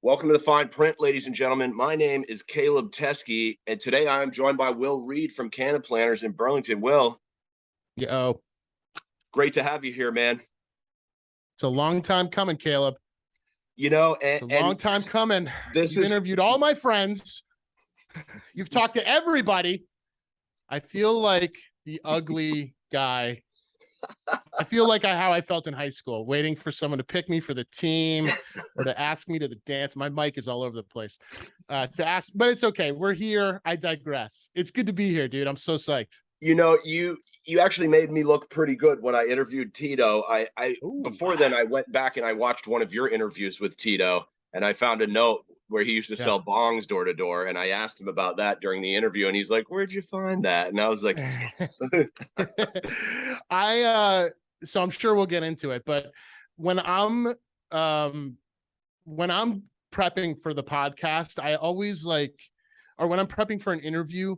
Welcome to the Fine Print, ladies and gentlemen. My name is Caleb Teskey, and today I am joined by Will Reed from CannaPlanners in Burlington. Will, Yo, great to have you here, man. it's a long time coming, Caleb. It's a long time coming. This You've is interviewed all my friends. You've talked to everybody. I feel like the ugly guy. I feel like how I felt in high school, waiting for someone to pick me for the team or to ask me to the dance. My mic is all over the place. To ask, but it's okay. We're here. I digress. It's good to be here, dude. I'm so psyched. you actually made me look pretty good when I interviewed Tito. Ooh. Before then I went back and I watched one of your interviews with Tito, and I found a note where he used to sell bongs door to door, and I asked him about that during the interview, and he's like, "Where'd you find that?" And I was like, "Yes." So I'm sure we'll get into it, but when I'm prepping for the podcast, I always or when I'm prepping for an interview,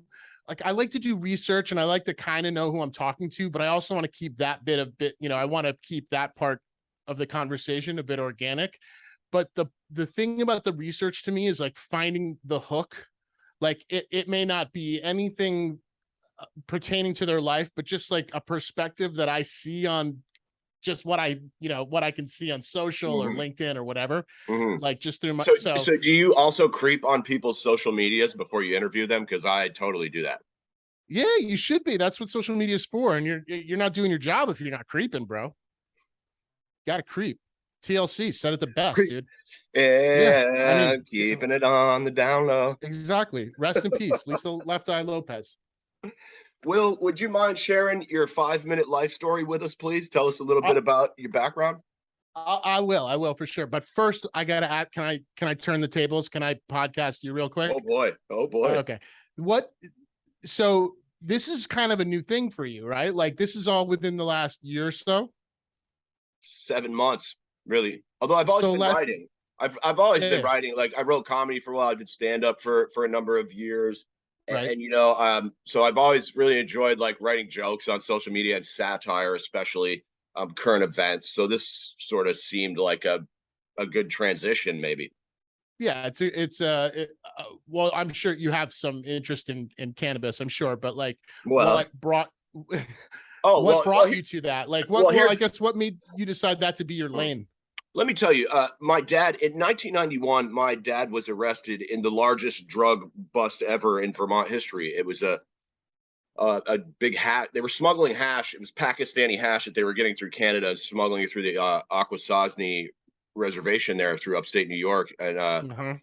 I like to do research and I like to kind of know who I'm talking to, but I also want to keep that I want to keep that part of the conversation a bit organic. But the thing about the research to me is like finding the hook. Like it may not be anything pertaining to their life, but just like a perspective that I see on just what I can see on social or LinkedIn or whatever, like just through my. So do you also creep on people's social medias before you interview them? Because I totally do that. Yeah, you should be. That's what social media is for. And you're not doing your job if you're not creeping, bro. Gotta creep. TLC said it the best, dude. Yeah, keeping it on the down low. Exactly. Rest in peace, Lisa Left Eye Lopez. Will, would you mind sharing your 5-minute life story with us, please? Tell us a little bit about your background. I will for sure. But first, I gotta ask. Can I turn the tables? Can I podcast you real quick? Oh boy. Okay. So this is kind of a new thing for you, right? Like this is all within the last year or so. 7 months, really. Although I've always been writing. I've always been writing. Like I wrote comedy for a while. I did stand up for a number of years. Right. And so I've always really enjoyed like writing jokes on social media and satire, especially current events. So this sort of seemed like a good transition, maybe. Yeah, well, I'm sure you have some interest in cannabis, I'm sure, but like what brought you to that? Like I guess what made you decide that to be your lane? Let me tell you, my dad in 1991, my dad was arrested in the largest drug bust ever in Vermont history. It was a big hash. They were smuggling hash. It was Pakistani hash that they were getting through Canada, smuggling it through the Akwesasne reservation there through upstate New York. And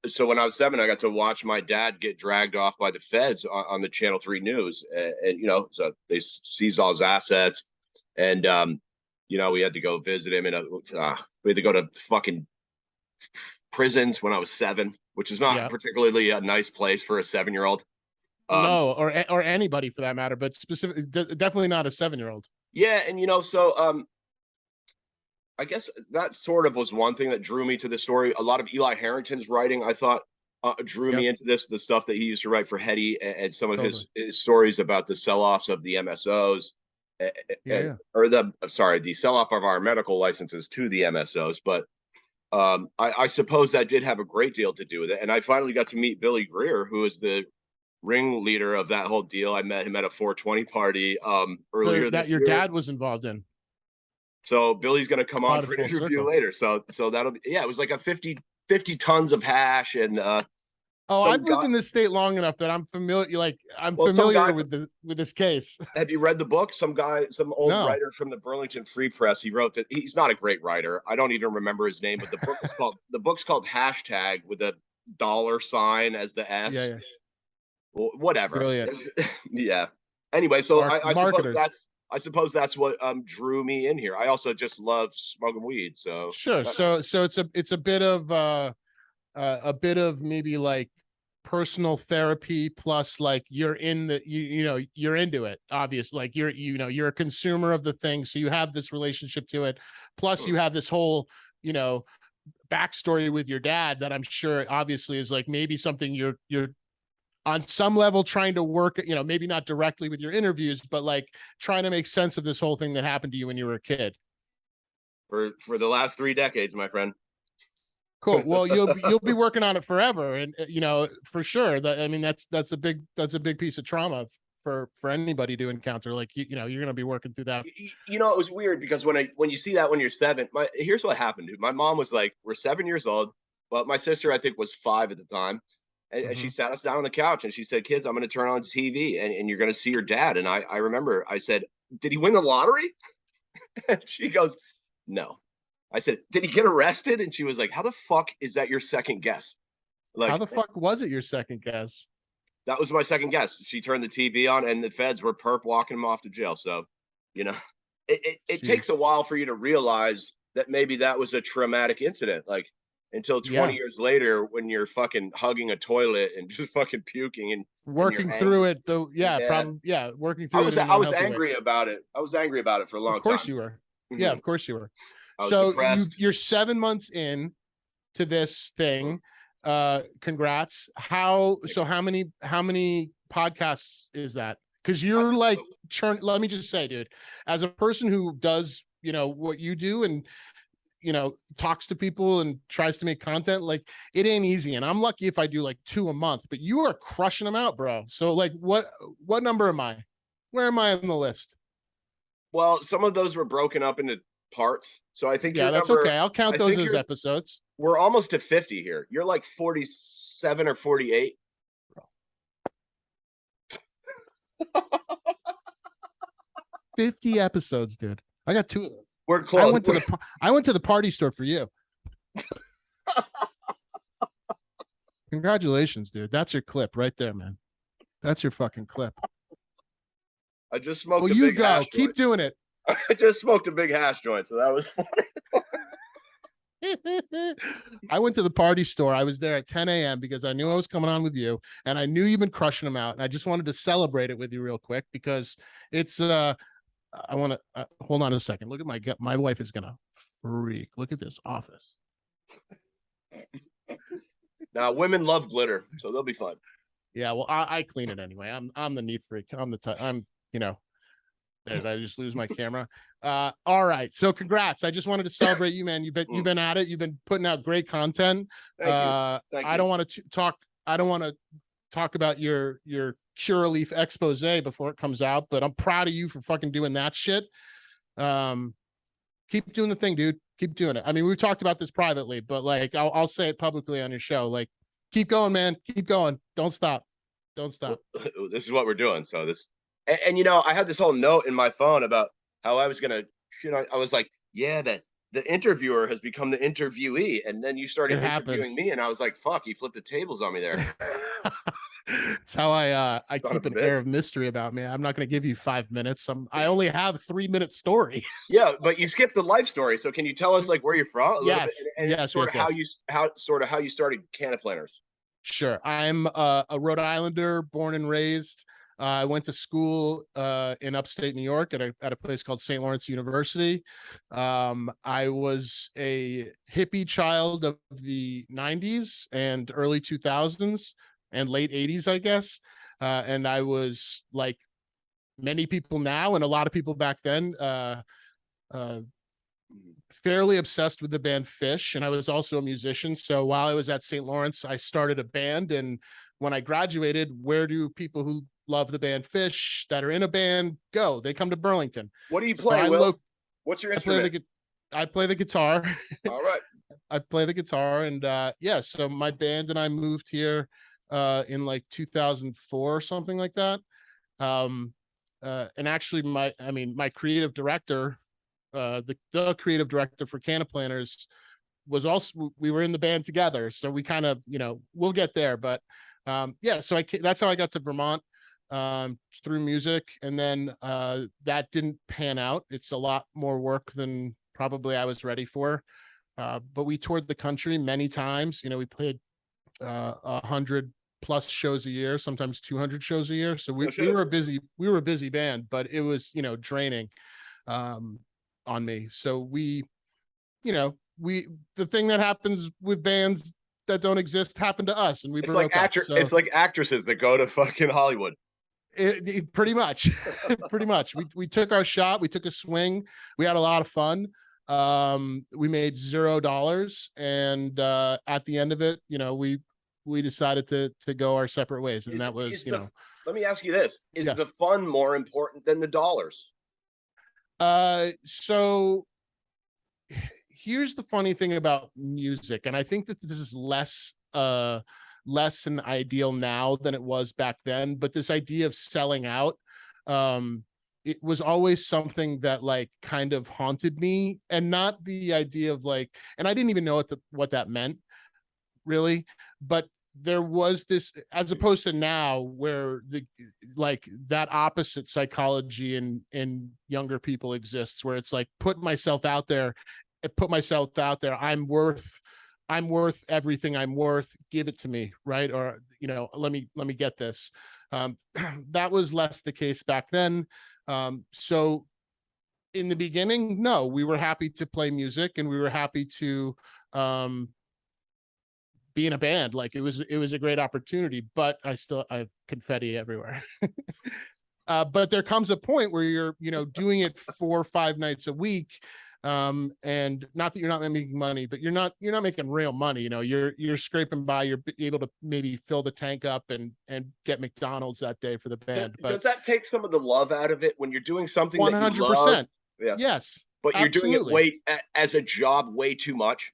so when I was 7, I got to watch my dad get dragged off by the feds on the Channel 3 news. And so they seized all his assets. And, we had to go visit him. And we had to go to fucking prisons when I was 7, which is not particularly a nice place for a 7-year-old. No, or anybody for that matter, but definitely not a 7-year-old. Yeah. And, I guess that sort of was one thing that drew me to the story. A lot of Eli Harrington's writing, I thought, drew me into this, the stuff that he used to write for Hetty and some of his stories about the sell-offs of the MSOs, the sell-off of our medical licenses to the MSOs. But I suppose that did have a great deal to do with it. And I finally got to meet Billy Greer, who is the ringleader of that whole deal. I met him at a 420 party earlier this year. That your dad was involved in. So Billy's going to come on for an interview later. So that'll be, it was like a 50 tons of hash. And I've lived in this state long enough that I'm familiar. With this case. Have you read the book? Some old writer from the Burlington Free Press. He wrote that. He's not a great writer. I don't even remember his name, but the book's called Hashtag with a $sign as the S. Yeah. Well, whatever. Brilliant. Yeah. Anyway, so I suppose that's what drew me in here. I also just love smoking weed. So sure. So it's a bit of maybe like personal therapy plus like you're into it, obviously. Like you're a consumer of the thing, so you have this relationship to it. Plus you have this whole backstory with your dad that I'm sure obviously is like maybe something you're on some level trying to work, maybe not directly with your interviews, but like trying to make sense of this whole thing that happened to you when you were a kid. For the last 3 decades, my friend. Cool. Well, you'll be working on it forever, and you know for sure that I mean that's a big piece of trauma for anybody to encounter. Like you know you're gonna be working through that. You know, it was weird because when you see that when you're seven, here's what happened, dude. My mom was like, "We're 7 years old." Well, my sister I think was 5 at the time, and she Mhm. sat us down on the couch and she said, "Kids, I'm going to turn on the TV and you're going to see your dad." And I remember I said, "Did he win the lottery?" And she goes, "No." I said, "Did he get arrested?" And she was like, "How the fuck is that your second guess?" How Like the fuck was it your second guess? that was my second guess. She turned the TV on and the feds were perp walking him off to jail. So, you know, it takes a Jeez. while for you to realize that maybe that was a traumatic incident. Like until 20 Yeah. years later when you're fucking hugging a toilet and just fucking puking and you're Working through angry. it though. Yeah. Yeah. Probably. Yeah. Working I through it was in an I was unhealthy way. angry about it. I was angry about it for a Of long course time. you were. Yeah. Mhm. Of course you were. I was So depressed. you're 7 months in to this thing. Congrats. How many podcasts is that? Because I, you're like let me just say, dude, as a person who does what you do and talks to people and tries to make content, like it ain't easy. And I'm lucky if I do like 2 a month, but you are crushing them out, bro. So like what number am I? Where am I on the list? well, some of those were broken up into parts. So I think Yeah, your that's number okay. I'll count I those think as you're episodes. we're almost to 50 here. You're like 47 or 48. 50 episodes, dude. I got 2 of them. We're I close. went to the party store for you. Congratulations, dude. That's your clip right there, man. That's your fucking clip. I just smoked Well, a you big go. hash Keep joint. doing it. I just smoked a big hash joint, so that was fun. I went to the party store. I was there at 10 a.m. because I knew I was coming on with you, and I knew you've been crushing them out. And I just wanted to celebrate it with you real quick because it's I want to hold on a second. Look at my wife is gonna freak. Look at this office. Now, women love glitter, so they'll be fun. Yeah, well, I clean it anyway. I'm the neat freak. I'm did I just lose my camera? All right. So congrats. I just wanted to celebrate you, man. You've been at it. You've been putting out great content. Thank you. Thank I you. don't want to talk. I don't want to talk about your Curaleaf expose before it comes out, but I'm proud of you for fucking doing that shit. Keep doing the thing, dude. Keep doing it. I mean, we've talked about this privately, but like I'll say it publicly on your show. Like, keep going, man. Keep going. Don't stop. Don't stop. This is what we're doing. So and you know, I had this whole note in my phone about how I was gonna, I was like, yeah, that the interviewer has become the interviewee, and then you It started interviewing happens. me, and I was like, fuck, he flipped the tables on me there. It's how I Son of keep a an air bitch. of mystery about me. I'm not going to give you 5 minutes. I only have 3 minute story. Yeah, but you skipped the life story. So can you tell us like where you're from a little bit Yes, and yes, sort yes, of yes. how you started CannaPlanners? Sure. I'm a Rhode Islander, born and raised. I went to school in upstate New York at a place called St. Lawrence University. I was a hippie child of the 90s and early 2000s and late 80s, I guess. And I was like many people now and a lot of people back then, uh, fairly obsessed with the band Fish, and I was also a musician. So while I was at St. Lawrence, I started a band. And when I graduated, where do people who love the band Fish that are in a band go? They come to Burlington. What do you So play, Will? What's your I play instrument? I play the guitar. All right. I play the guitar, and yeah. So my band and I moved here in like 2004 or something like that. Um, and actually, my creative director, the creative director for CannaPlanners was also, we were in the band together. So we kind of, we'll get there, but yeah, so that's how I got to Vermont, through music. And then that didn't pan out. It's a lot more work than probably I was ready for. But we toured the country many times. We played 100+ shows a year, sometimes 200 shows a year. So we were a busy band, but it was, draining on me. So the thing that happens with bands that don't exist happened to us, and we broke up. So It's like actresses that go to fucking Hollywood. pretty much, pretty much. We took our shot. We took a swing. We had a lot of fun. We made $0, and at the end of it, we decided to go our separate ways, and that was, let me ask you this: is yeah. the fun more important than the dollars? So here's the funny thing about music, and I think that this is less an ideal now than it was back then, but this idea of selling out, it was always something that like kind of haunted me, and not the idea of like, and I didn't even know what that meant really, but there was this, as opposed to now where the like that opposite psychology in younger people exists, where it's like put myself out there, I'm worth everything I'm worth, give it to me, right? Or let me get this. That was less the case back then. So in the beginning, no, we were happy to play music, and we were happy to be in a band. Like it was a great opportunity, but I have confetti everywhere. But there comes a point where you're doing it 4 or 5 nights a week, and not that you're not making money, but you're not making real money. You're scraping by, you're able to maybe fill the tank up and get McDonald's that day for the band. But does that take some of the love out of it when you're doing something that you love? 100%. Yeah. Yes, But you're doing absolutely. it as a job way too much.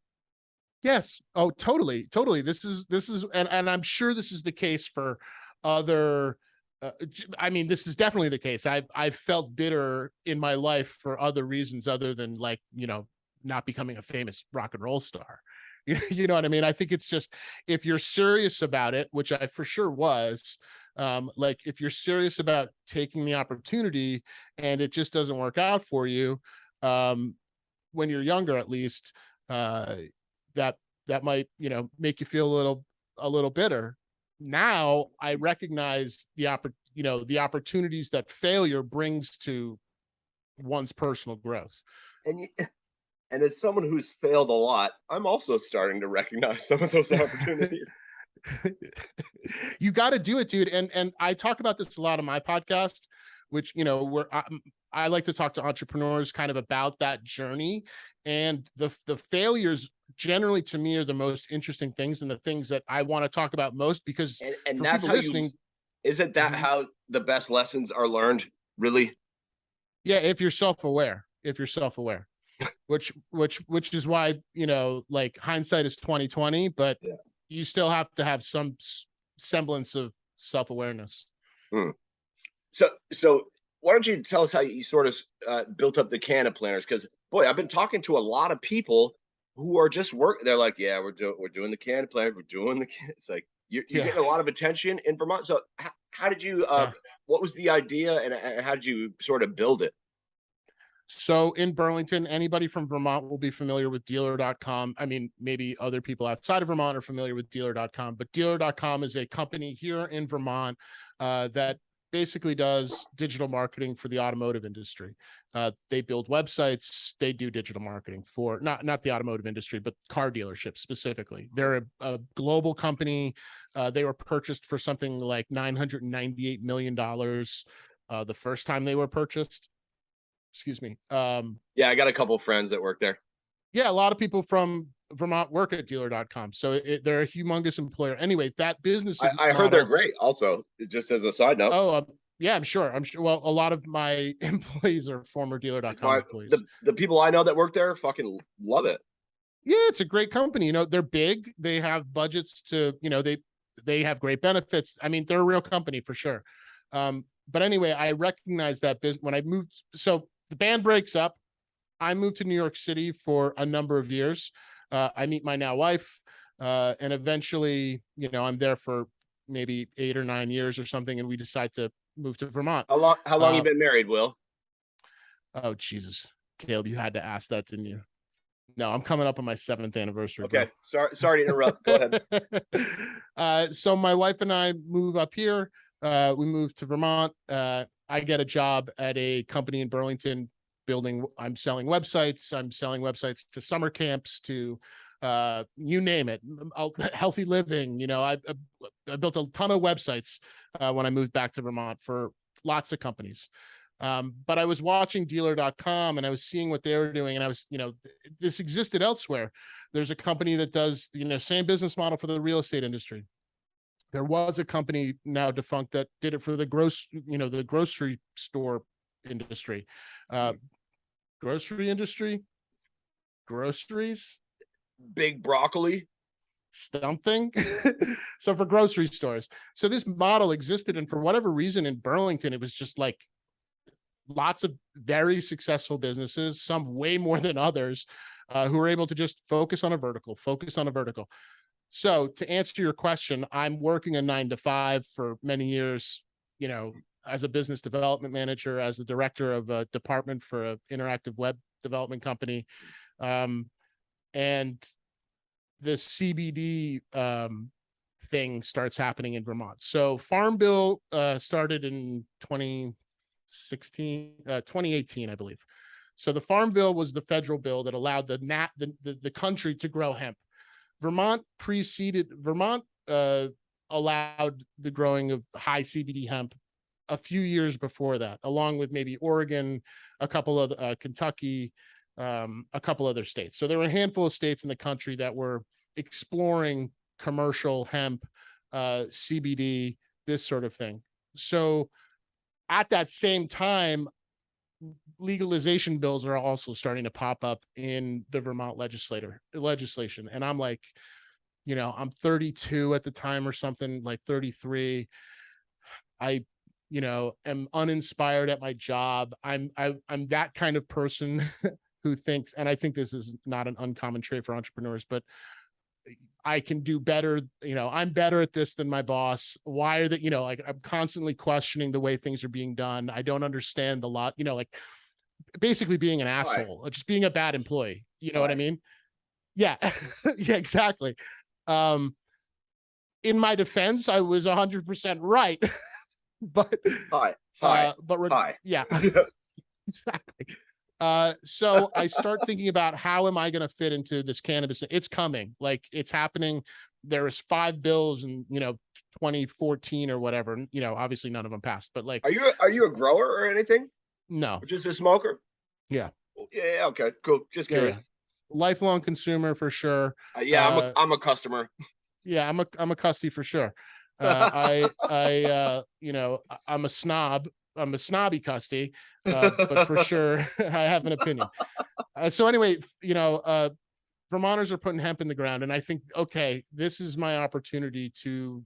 Yes. Oh, totally. Totally. This is, and I'm sure this is the case for other, I mean, this is definitely the case. I've felt bitter in my life for other reasons other than like, not becoming a famous rock and roll star. You know what I mean? I think it's just, if you're serious about it, which I for sure was, like if you're serious about taking the opportunity and it just doesn't work out for you, when you're younger, at least, that might make you feel a little bitter. Now I recognize the opportunities that failure brings to one's personal growth. And as someone who's failed a lot, I'm also starting to recognize some of those opportunities. You got to do it, dude. And I talk about this a lot on my podcast, which where I like to talk to entrepreneurs kind of about that journey, and the failures generally to me are the most interesting things, and the things that I want to talk about most, because and for that's people how listening, isn't that how the best lessons are learned, really? yeah, if you're self-aware, which is why like hindsight is 2020, but Yeah. you still have to have some semblance of self-awareness. So why don't you tell us how you sort of built up the CannaPlanners? Because boy, I've been talking to a lot of people who are just they're like, yeah, we're doing the CannaPlanners, we're doing it's like you're Yeah. getting a lot of attention in Vermont. So how did you what was the idea, and how did you sort of build it? So in Burlington, anybody from Vermont will be familiar with dealer.com. I mean, maybe other people outside of Vermont are familiar with dealer.com, but dealer.com is a company here in Vermont that basically does digital marketing for the automotive industry. They build websites, they do digital marketing for not the automotive industry, but car dealerships specifically. They're a global company. They were purchased for something like $998 million the first time they were purchased. Excuse me. Yeah, I got a couple of friends that work there. Yeah, a lot of people from Vermont work at dealer.com. So they're a humongous employer. Anyway, that business I heard they're model. great also, just as a side note. Oh, yeah, I'm sure. Well, a lot of my employees are former dealer.com employees. The people I know that work there fucking love it. Yeah, it's a great company. They're big. They have budgets to, they have great benefits. I mean, they're a real company for sure. But anyway, I recognize that business when I moved. So the band breaks up. I moved to New York City for a number of years. I meet my now wife, and eventually, I'm there for maybe 8 or 9 years or something, and we decide to move to Vermont. How long you been married, Will? Oh, Jesus. Caleb, you had to ask that, didn't you? No, I'm coming up on my 7th anniversary. Okay. Sorry to interrupt. Go ahead. So my wife and I move up here. We moved to Vermont. I get a job at a company in Burlington I'm selling websites. I'm selling websites to summer camps, to you name it, healthy living. I built a ton of websites when I moved back to Vermont for lots of companies. But I was watching dealer.com and I was seeing what they were doing. And I was, this existed elsewhere. There's a company that does, same business model for the real estate industry. There was a company now defunct that did it for the grocery store industry. Grocery industry, groceries, Big broccoli. something. So for grocery stores. So this model existed. And for whatever reason in Burlington, it was just like lots of very successful businesses, some way more than others, who were able to just focus on a vertical. So to answer your question, I'm working a 9 to 5 for many years, as a business development manager, as the director of a department for an interactive web development company. And the CBD thing starts happening in Vermont. So Farm Bill started in 2018, I believe. So the Farm Bill was the federal bill that allowed the country to grow hemp. Vermont allowed the growing of high CBD hemp a few years before that, along with maybe Oregon, a couple of Kentucky, a couple other states. So there were a handful of states in the country that were exploring commercial hemp, CBD, this sort of thing. So at that same time, legalization bills are also starting to pop up in the Vermont legislation. And I'm like, I'm 32 at the time or something, like 33. I am uninspired at my job. I'm that kind of person who thinks, and I think this is not an uncommon trait for entrepreneurs, but I can do better. I'm better at this than my boss. Why are they, like I'm constantly questioning the way things are being done. I don't understand the lot, like basically being an asshole, just being a bad employee. You know what I mean? Yeah. Yeah, exactly. In my defense, I was 100% right. But yeah, exactly. So I start thinking about how am I going to fit into this cannabis? It's coming, like it's happening. There was 5 bills in 2014 or whatever. Obviously none of them passed. But like, are you a grower or anything? No, or just a smoker? Yeah. Yeah. Okay. Cool. Just curious. Yeah. Lifelong consumer for sure. I'm a customer. Yeah, I'm a cussy for sure. I'm a snob. I'm a snobby custy, but for sure I have an opinion. So anyway, Vermonters are putting hemp in the ground, and I think, okay, this is my opportunity to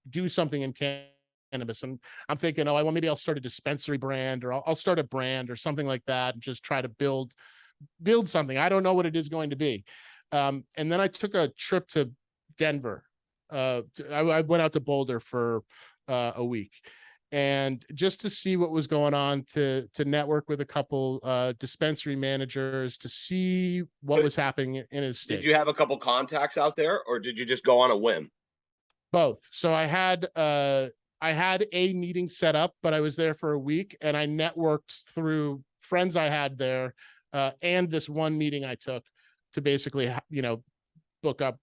do something in cannabis. And I'm thinking, well, maybe I'll start a dispensary brand, or I'll start a brand or something like that, and just try to build something. I don't know what it is going to be. And then I took a trip to Denver. I went out to Boulder for a week, and just to see what was going on, to network with a couple dispensary managers, to see what was happening in his state. Did you have a couple contacts out there, or did you just go on a whim? Both. So I had a meeting set up, but I was there for a week, and I networked through friends I had there, and this one meeting I took to basically, book up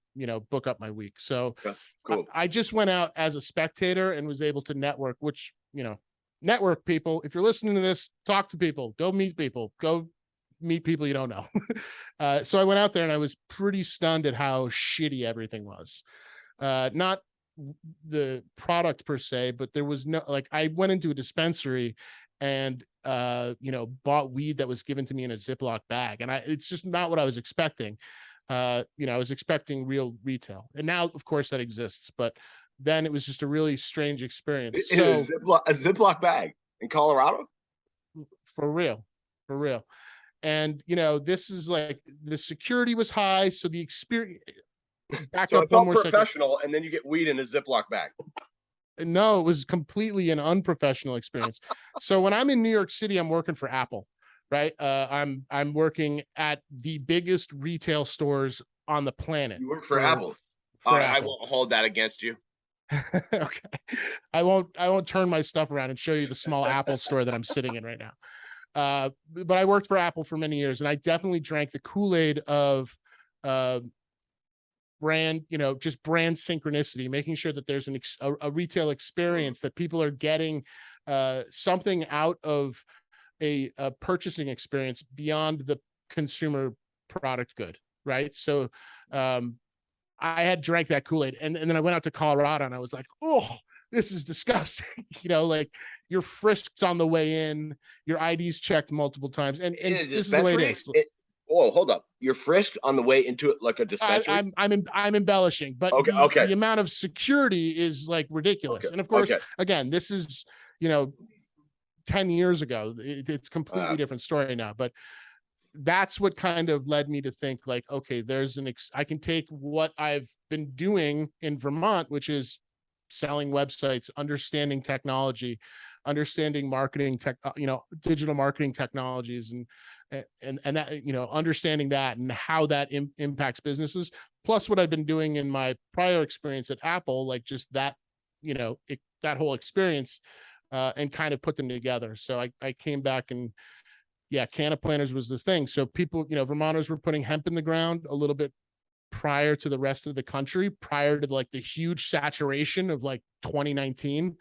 my week. So yeah, cool. I just went out as a spectator and was able to network, which, network people. If you're listening to this, talk to people, go meet people you don't know. So I went out there and I was pretty stunned at how shitty everything was. Not the product per se, but there was no, like, I went into a dispensary and bought weed that was given to me in a Ziploc bag, and it's just not what I was expecting. I was expecting real retail, and now of course that exists, but then it was just a really strange experience. So a Ziploc bag in Colorado? For real. And this is like, the security was high, so the experience, so it's all professional, and then you get weed in a Ziploc bag. No, it was completely an unprofessional experience. So when I'm in New York City, I'm working for Apple, right? I'm working at the biggest retail stores on the planet. You work for Apple. I won't hold that against you. Okay. I won't turn my stuff around and show you the small Apple store that I'm sitting in right now. But I worked for Apple for many years, and I definitely drank the Kool-Aid of brand, just brand synchronicity, making sure that there's a retail experience, that people are getting something out of a purchasing experience beyond the consumer product good, right? So I had drank that Kool-Aid, and then I went out to Colorado and I was like, oh, this is disgusting. Like you're frisked on the way in, your ID's checked multiple times, and In a this is the way it dispensary? is. Oh, hold up. You're frisked on the way into it like a dispensary? I'm embellishing, but Okay, okay, the amount of security is like ridiculous. okay, And of course, okay. again, this is 10 years ago. It's completely different story now, but that's what kind of led me to think like, okay, there's I can take what I've been doing in Vermont, which is selling websites, understanding technology, understanding marketing tech, digital marketing technologies, and that, understanding that and how that impacts businesses. Plus what I've been doing in my prior experience at Apple, like just that, that whole experience, and kind of put them together. So I came back and yeah, CannaPlanners was the thing. So people, Vermonters were putting hemp in the ground a little bit prior to the rest of the country, prior to like the huge saturation of like 2019.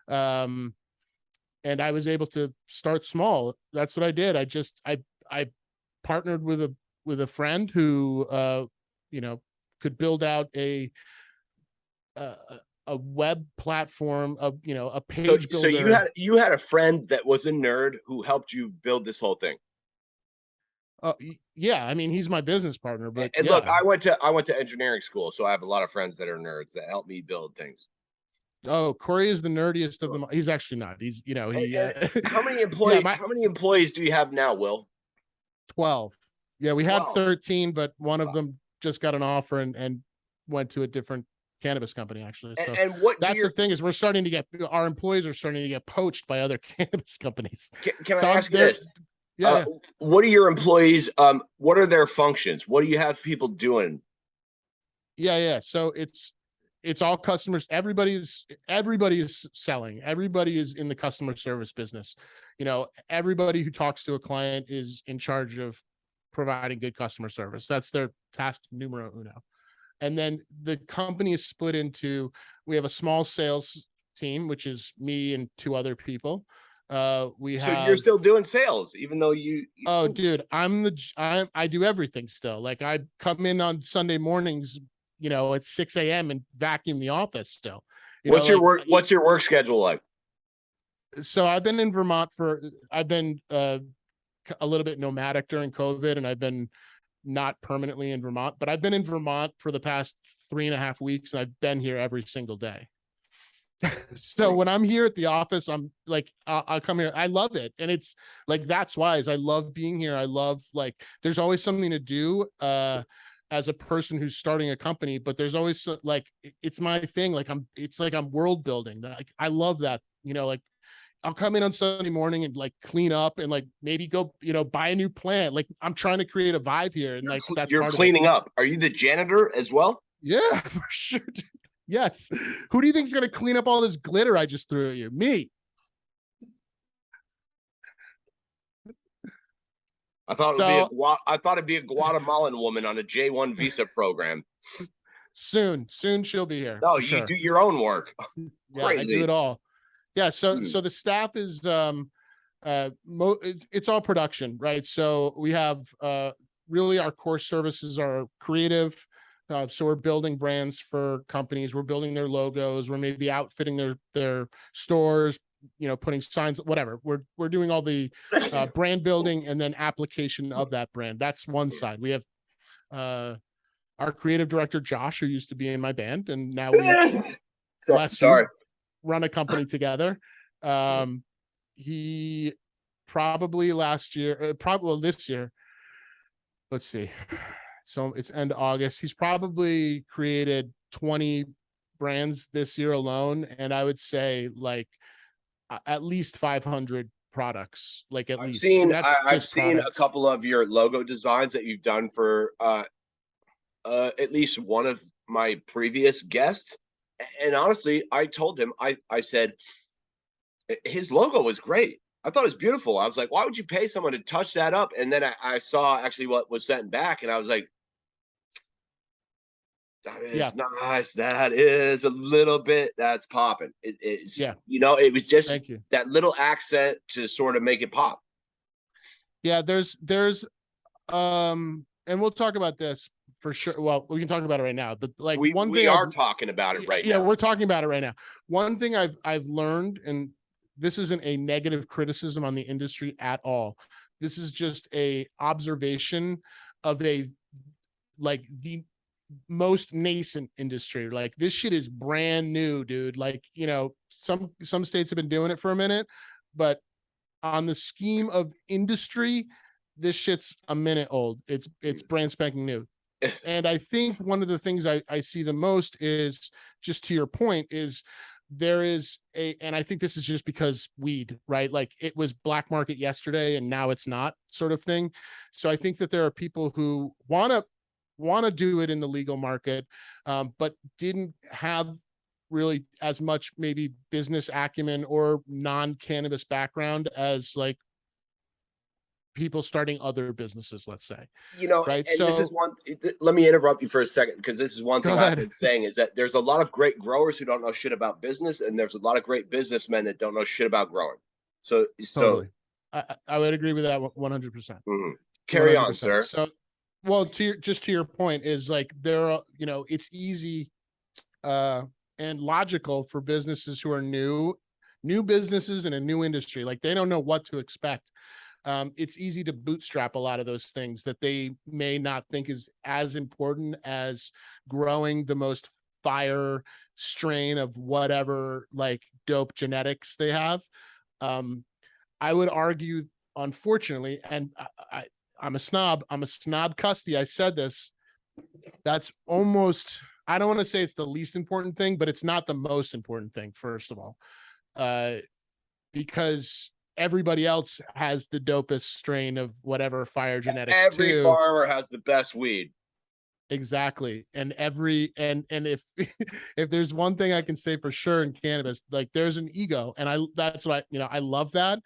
And I was able to start small. That's what I did. I partnered with a friend who could build out a web platform, a page So builder. you had a friend that was a nerd who helped you build this whole thing. Yeah, I mean, he's my business partner, but And look, yeah. I went to engineering school, so I have a lot of friends that are nerds that help me build things. Oh, Corey is the nerdiest of them. He's actually not. He's, he, And yeah, how many employees do you have now, Will? 12. Yeah, we had 12. 13, but one of Wow. them just got an offer and went to a different cannabis company, actually. So And what do that's the thing, is our employees are starting to get poached by other cannabis companies. can I So I'm ask you there. this? Yeah. What are your employees? What are their functions? What do you have people doing? Yeah. So it's all customers. Everybody is selling. Everybody is in the customer service business. Everybody who talks to a client is in charge of providing good customer service. That's their task numero uno. And then the company is split into, we have a small sales team, which is me and two other people. We So you're have, still doing sales, even though oh dude, I do everything still. Like I come in on Sunday mornings, at 6 a.m. and vacuum the office still. What's your work schedule like? So I've been in Vermont I've been a little bit nomadic during COVID, and I've been not permanently in Vermont, but I've been in Vermont for the past 3.5 weeks, and I've been here every single day. So when I'm here at the office, I'm like, I'll come here. I love it. And it's like, that's why is I love being here. I love, like, there's always something to do, as a person who's starting a company, but there's always like, it's my thing. Like it's like I'm world building. Like I love that, like I'll come in on Sunday morning and like clean up and like maybe go, buy a new plant. Like I'm trying to create a vibe here. And like, that's You're part of it. cleaning up. Are you the janitor as well? Yeah, for sure. Yes. Who do you think is going to clean up all this glitter I just threw at you? Me. I thought it'd be a Guatemalan woman on a J1 visa program. Soon she'll be here. No, for you sure. do your own work. Yeah, I do it all. Yeah, so Hmm. so the staff is it's all production, right? So we have really our core services are creative. So we're building brands for companies, we're building their logos, we're maybe outfitting their stores, putting signs, whatever. We're doing all the brand building and then application of that brand. That's one side. We have our creative director Josh, who used to be in my band, and now we Sorry. run a company together. He probably last year, probably this year. Let's see. So it's end August. He's probably created 20 brands this year alone, and I would say like at least 500 products. Like at least. And that's I've just seen a products. couple of your logo designs that you've done for at least one of my previous guests. And honestly, I told him, I said his logo was great. I thought it was beautiful. I was like, why would you pay someone to touch that up? And then I saw actually what was sent back, and I was like, that is nice. That is a little bit, that's popping. It's, Yeah. it was just Thank you. that little accent to sort of make it pop. Yeah, and we'll talk about this for sure. Well, we can talk about it right now, but like one We thing are talking about it right yeah, now. we're talking about it right now. One thing I've learned, and this isn't a negative criticism on the industry at all. This is just a observation of a like the most nascent industry. Like this shit is brand new, dude. Like, you know, some states have been doing it for a minute, but on the scheme of industry, this shit's a minute old. It's brand spanking new. And I think one of the things I see the most is, just to your point, is there is a, and I think this is just because weed, right? Like it was black market yesterday and now it's not, sort of thing. So I think that there are people who want to do it in the legal market, but didn't have really as much maybe business acumen or non-cannabis background as like people starting other businesses, let's say. You know, Right. and this is So one, let me interrupt you for a second, because this is one go thing I've ahead. been saying is that there's a lot of great growers who don't know shit about business, and there's a lot of great businessmen that don't know shit about growing. So Totally. I would agree with that 100%. carry on, 100%. sir. So, well, just to your point is like there are, you know, it's easy and logical for businesses who are new businesses in a new industry. Like they don't know what to expect. It's easy to bootstrap a lot of those things that they may not think is as important as growing the most fire strain of whatever like dope genetics they have. Um, I would argue, unfortunately, and I'm a snob. I'm a snob custy. I said this. That's almost, I don't want to say it's the least important thing, but it's not the most important thing, first of all. Uh, because everybody else has the dopest strain of whatever fire genetics Every too. farmer has the best weed. Exactly. And and if if there's one thing I can say for sure in cannabis, like there's an ego. And that's what I love that.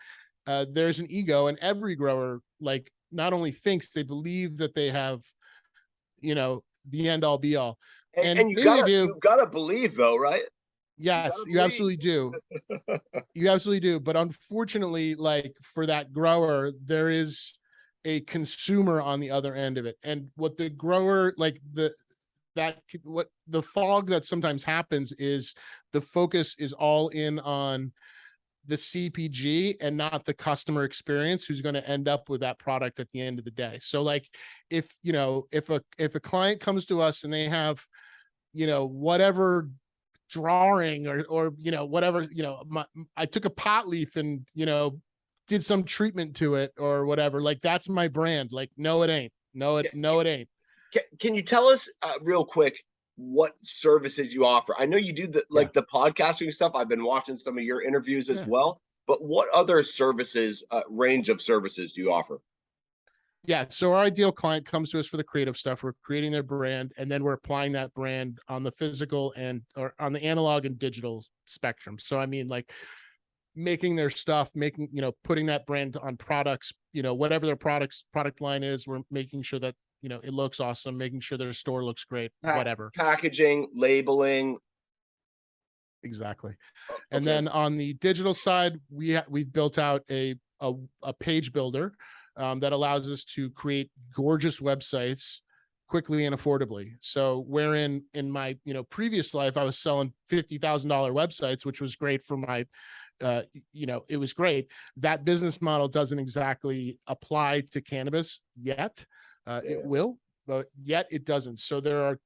There's an ego, and every grower like not only thinks, they believe that they have, the end all be all. And And maybe they do. you gotta believe though, right? You Yes, gotta you believe. absolutely do. You absolutely do. But unfortunately, like for that grower, there is a consumer on the other end of it. And what the grower, like what the fog that sometimes happens is the focus is all in on the CPG and not the customer experience who's going to end up with that product at the end of the day. So like if a client comes to us and they have, whatever drawing or whatever, I took a pot leaf and did some treatment to it or whatever, like that's my brand. Like no it ain't. No it ain't. Can you tell us real quick what services you offer? I know you do Yeah. the podcasting stuff. I've been watching some of your interviews as Yeah. well. But what other services, range of services do you offer? Yeah. So our ideal client comes to us for the creative stuff. We're creating their brand, and then we're applying that brand on the physical or on the analog and digital spectrum. So I mean, like making their stuff, putting that brand on products, whatever their product line is, we're making sure that, it looks awesome, making sure their store looks great, whatever. Packaging, labeling. Exactly. And Okay. then on the digital side, we've built out a page builder that allows us to create gorgeous websites quickly and affordably. So wherein in my previous life I was selling $50,000 websites, which was great for my it was great. That business model doesn't exactly apply to cannabis yet. It will, but yet it doesn't. So there are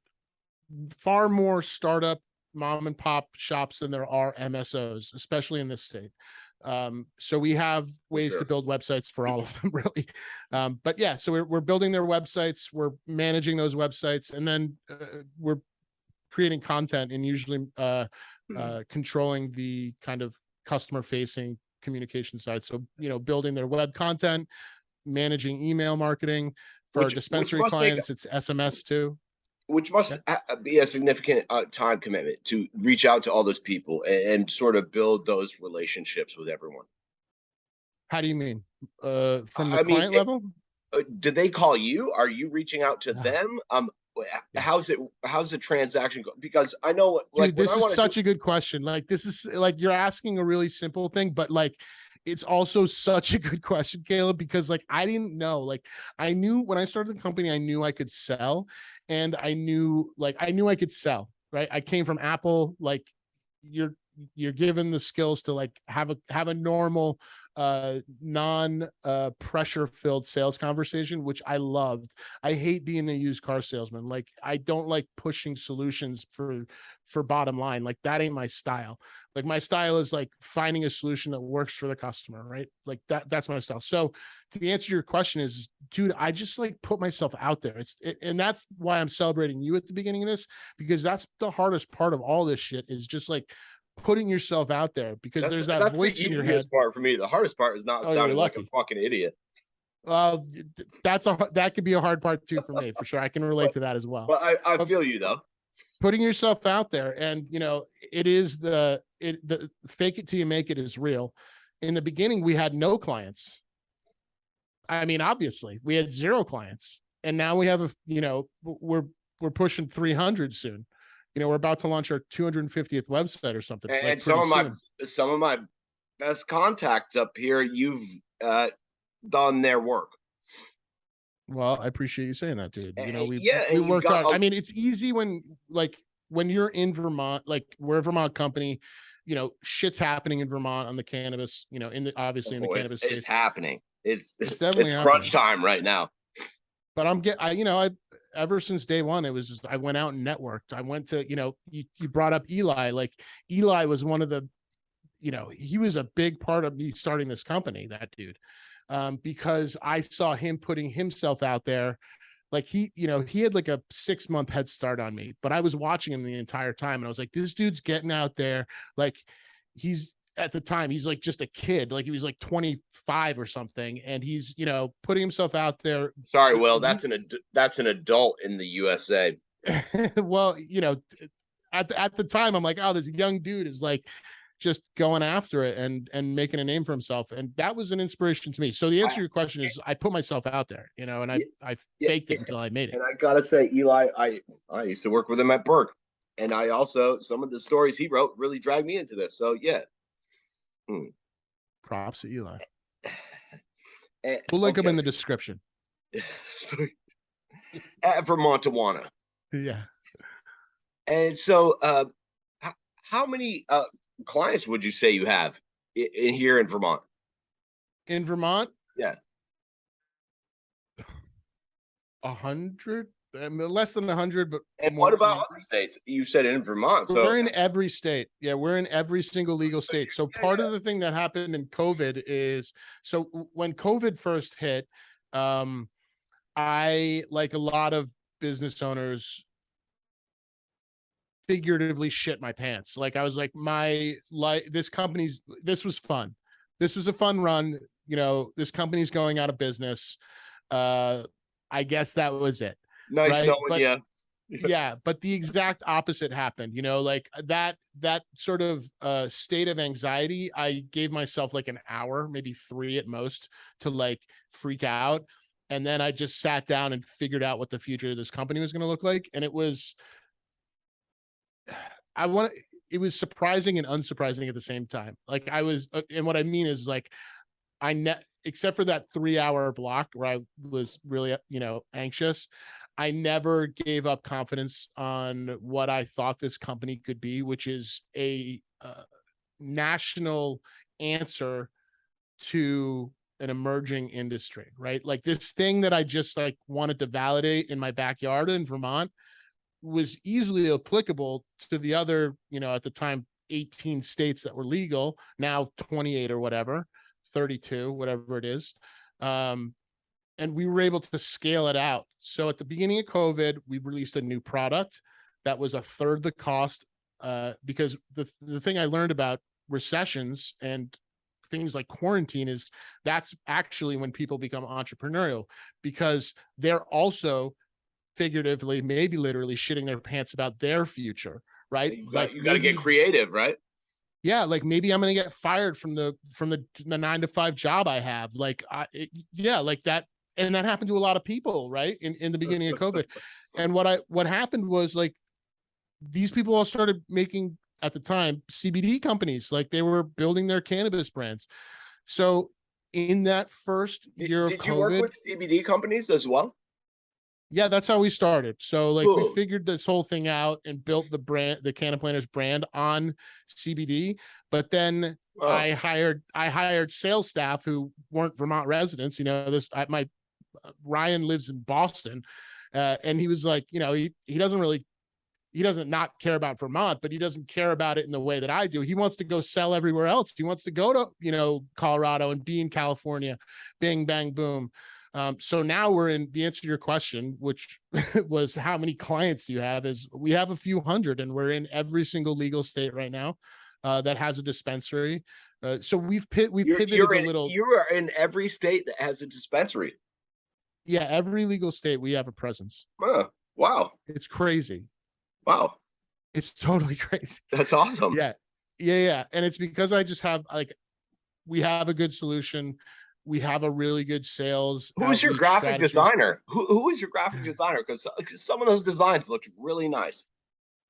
far more startup mom and pop shops than there are MSOs, especially in this state. So we have ways to build websites for all of them, really. But yeah, so we're building their websites, we're managing those websites, and then we're creating content and usually controlling the kind of customer facing communication side. So, building their web content, managing email marketing for our Which dispensary must take clients. It's SMS too. which Yeah. must be a significant time commitment to reach out to all those people and sort of build those relationships with everyone. How do you mean? From the I mean, client level? do they call you? Are you reaching out to Ah, them? yeah. How's the transaction go? Because I know, like Dude, when this I is want to do. such a good question. Like, this is like you're asking a really simple thing, but like It's also such a good question, Caleb, because like I didn't know. Like I knew when I started the company, I knew I could sell, and I knew I could sell. Right. I came from Apple. Like you're you're given the skills to like have a normal non pressure filled sales conversation, which I loved. I hate being a used car salesman. Like I don't like pushing solutions for bottom line. Like that ain't my style. Like my style is like finding a solution that works for the customer, right? Like that's my style. So to answer your question is, dude, I just like put myself out there. And that's why I'm celebrating you at the beginning of this, because that's the hardest part of all this shit is just like putting yourself out there, because there's that That's the voice in your head. easiest part for me. The hardest part is not Oh, you're sounding like a lucky. fucking idiot. That could be a hard part too for me, for sure. I can relate to that as well. But I But feel you though. putting yourself out there, and it is the fake it till you make it is real. In the beginning, we had no clients. I mean, obviously, we had 0 clients, and now we have we're pushing 300 soon. We're about to launch our 250th website or something. And like some of my best contacts up here, you've done their work. Well, I appreciate you saying that, dude. Yeah, we and worked hard. I mean, it's easy when you're in Vermont, like we're a Vermont company, shit's happening in Vermont on the cannabis, obviously in the cannabis space. It's happening. It's definitely crunch time right now. But I ever since day one, it was just, I went out and networked. I went to, you brought up Eli. Like Eli was one of the, he was a big part of me starting this company, that dude. Because I saw him putting himself out there. Like he had like a 6-month head start on me, but I was watching him the entire time. And I was like, this dude's getting out there. Like at the time, he's like just a kid. Like he was like 25 or something. And he's, putting himself out there. Sorry, Will, that's an adult in the USA. Well, at the time I'm like, oh, this young dude is like just going after it and making a name for himself. And that was an inspiration to me. So the answer to your question is I put myself out there, and I faked it until I made it. And I gotta say, Eli, I used to work with him at Burke. And I also, some of the stories he wrote really dragged me into this. So yeah. Props to Eli. We'll link him in the description. At Vermontawana. Yeah. And so how many clients would you say you have in here in Vermont? In Vermont? Yeah. 100, less than 100, but. And what about other states? You said in Vermont. So we're in every state. Yeah, we're in every single legal state. So part of the thing that happened in COVID is, so when COVID first hit, I, like a lot of business owners, figuratively shit my pants. Like I was like, this was fun. This was a fun run. This company's going out of business. I guess that was it. Nice knowing you. Yeah, but the exact opposite happened. Like that sort of state of anxiety, I gave myself like an hour, maybe 3 at most, to like freak out. And then I just sat down and figured out what the future of this company was going to look like. And it was surprising and unsurprising at the same time. Like and what I mean is like, except for that 3-hour block where I was really, anxious, I never gave up confidence on what I thought this company could be, which is a national answer to an emerging industry, right? Like this thing that I just like wanted to validate in my backyard in Vermont was easily applicable to the other, at the time, 18 states that were legal, now 28 or whatever, 32, whatever it is. And we were able to scale it out. So at the beginning of COVID, we released a new product that was 1/3 the cost, because the thing I learned about recessions and things like quarantine is that's actually when people become entrepreneurial, because they're also figuratively, maybe literally, shitting their pants about their future, right? You got to get creative, right? Yeah, like maybe I'm gonna get fired from the 9-to-5 job I have. Like, like that, and that happened to a lot of people, right? In the beginning of COVID, and what happened was like these people all started making, at the time, CBD companies. Like they were building their cannabis brands. So in that first year of Did you work COVID, with CBD companies as well? yeah, that's how we started. So like we Cool. figured this whole thing out and built the brand, the CannaPlanners brand on CBD. But then Oh, I hired sales staff who weren't Vermont residents. You know, my Ryan lives in Boston, and he was like, you know, he doesn't really, he doesn't not care about Vermont, but he doesn't care about it in the way that I do. He wants to go sell everywhere else. He wants to go to, you know, Colorado and be in California, bang, bang, boom. So now we're in, the answer to your question, which was how many clients do you have, is we have a few hundred, and we're in every single legal state right now that has a dispensary. So we've pivoted a little. you are in every state that has a dispensary. Yeah, every legal state we have a presence. Wow. It's crazy. Wow. It's totally crazy. That's awesome. Yeah. Yeah. And it's because I just have like, we have a good solution. We have a really good sales. Who's your outreach graphic strategy. designer? Who is your graphic designer? Because some of those designs look really nice.